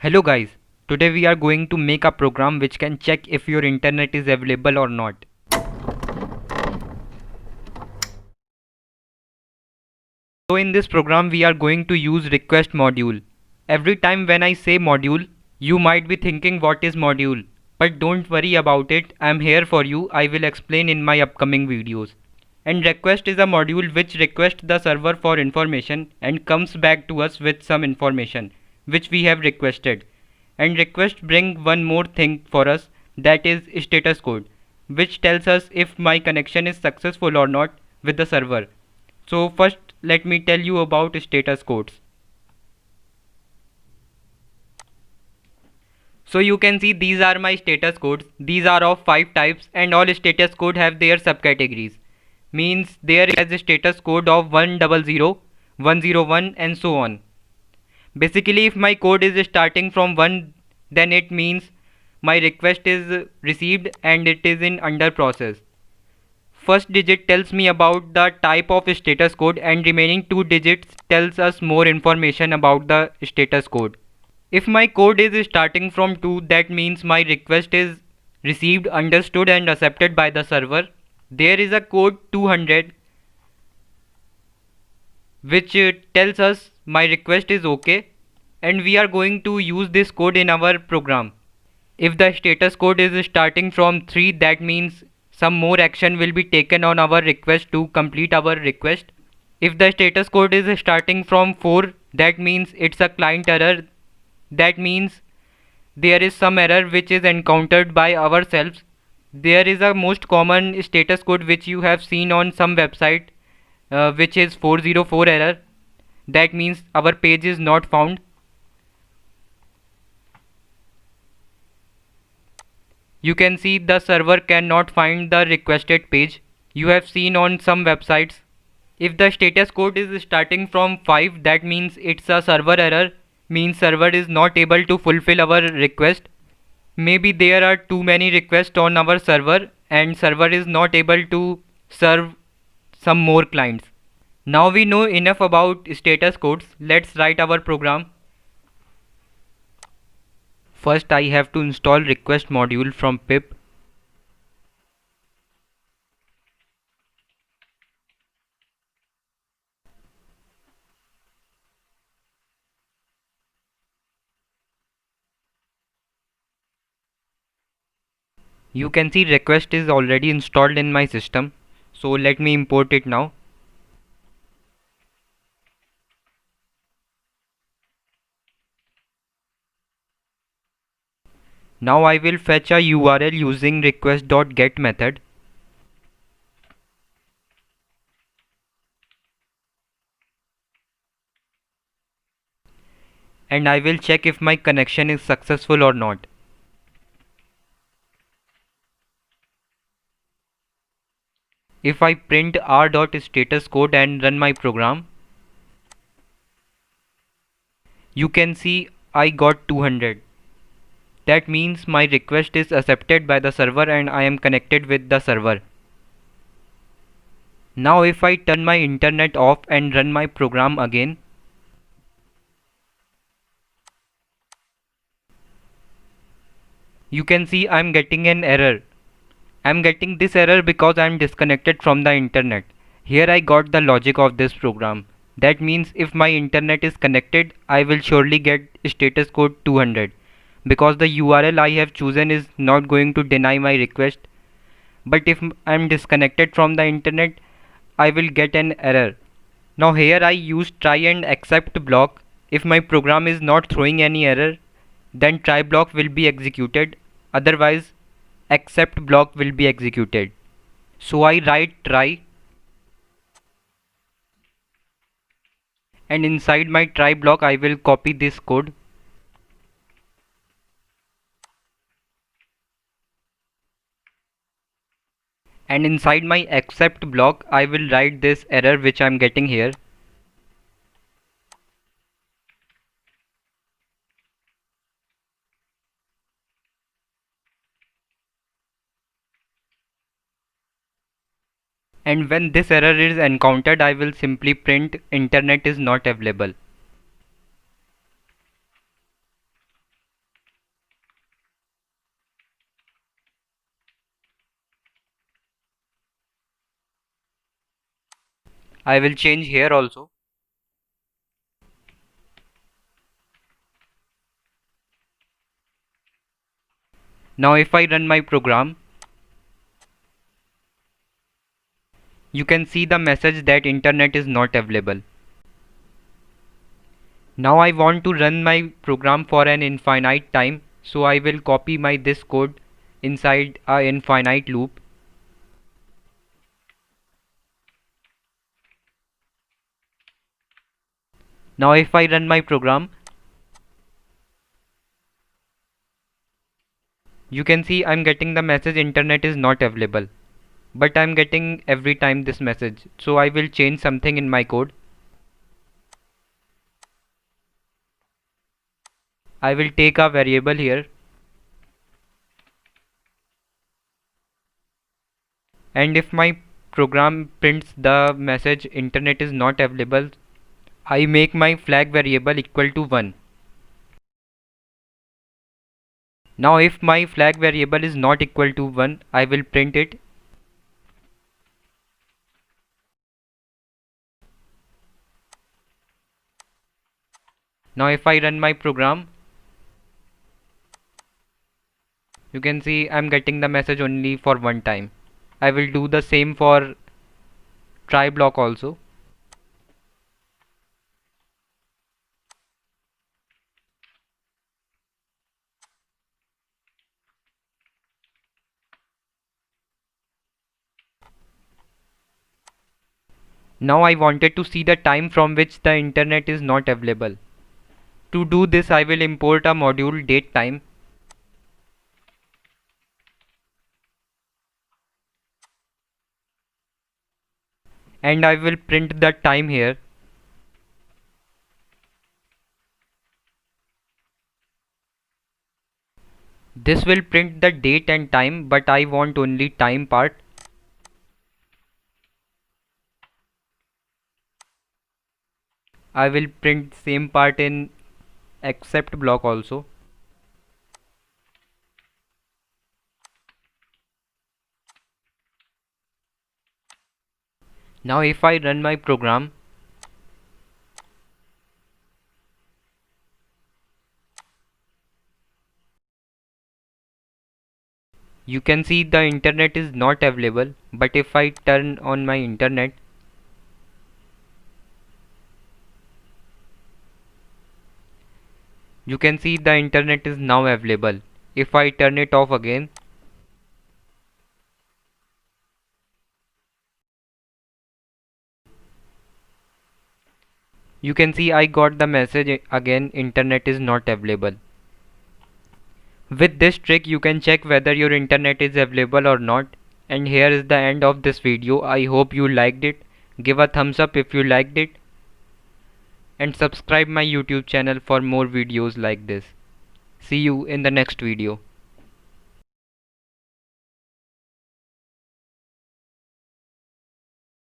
Hello guys, today we are going to make a program which can check if your internet is available or not. So in this program we are going to use request module. Every time when I say module, you might be thinking what is module. But don't worry about it, I am here for you, I will explain in my upcoming videos. And request is a module which requests the server for information and comes back to us with some information which we have requested. And request bring one more thing for us, that is status code, which tells us if my connection is successful or not with the server. So first let me tell you about status codes. So you can see these are my status codes. These are of 5 types and all status code have their subcategories. Means there is a status code of 100, 101 and so on. Basically if my code is starting from 1, then it means my request is received and it is in under process. First digit tells me about the type of status code and remaining 2 digits tells us more information about the status code. If my code is starting from 2, that means my request is received, understood and accepted by the server. There is a code 200 which tells us my request is okay and we are going to use this code in our program. If the status code is starting from 3, that means some more action will be taken on our request to complete our request. If the status code is starting from 4, that means it's a client error. That means there is some error which is encountered by ourselves. There is a most common status code which you have seen on some website which is 404 error. That means our page is not found. You can see the server cannot find the requested page. You have seen on some websites. If the status code is starting from 5, that means it's a server error, means server is not able to fulfill our request. Maybe there are too many requests on our server and server is not able to serve some more clients. Now we know enough about status codes. Let's write our program. First I have to install request module from pip. You can see request is already installed in my system. So let me import it now. Now I will fetch a URL using request.get method. And I will check if my connection is successful or not. If I print r.status code and run my program, you can see I got 200. That means my request is accepted by the server and I am connected with the server. Now if I turn my internet off and run my program again, you can see I am getting an error. I am getting this error because I am disconnected from the internet. Here I got the logic of this program. That means if my internet is connected, I will surely get status code 200 because the URL I have chosen is not going to deny my request. But if I am disconnected from the internet, I will get an error. Now here I use try and except block. If my program is not throwing any error, then try block will be executed. Otherwise, except block will be executed. So I write try and inside my try block I will copy this code. And inside my except block I will write this error which I am getting here. And when this error is encountered, I will simply print internet is not available. I will change here also. Now if I run my program, you can see the message that internet is not available. Now I want to run my program for an infinite time, so I will copy my this code inside a infinite loop. Now if I run my program, you can see I'm getting the message internet is not available. But I'm getting every time this message, so I will change something in my code. I will take a variable here, and if my program prints the message internet is not available, I make my flag variable equal to 1. Now if my flag variable is not equal to 1, I will print it. Now if I run my program, you can see I'm getting the message only for one time. I will do the same for try block also. Now I wanted to see the time from which the internet is not available. To do this, I will import a module datetime, and I will print the time here. This will print the date and time, but I want only time part. I will print same part in except block also. Now if I run my program, you can see the internet is not available, but if I turn on my internet, you can see the internet is now available. If I turn it off again, you can see I got the message again, internet is not available. With this trick you can check whether your internet is available or not. And here is the end of this video. I hope you liked it. Give a thumbs up if you liked it, and subscribe my YouTube channel for more videos like this. See you in the next video.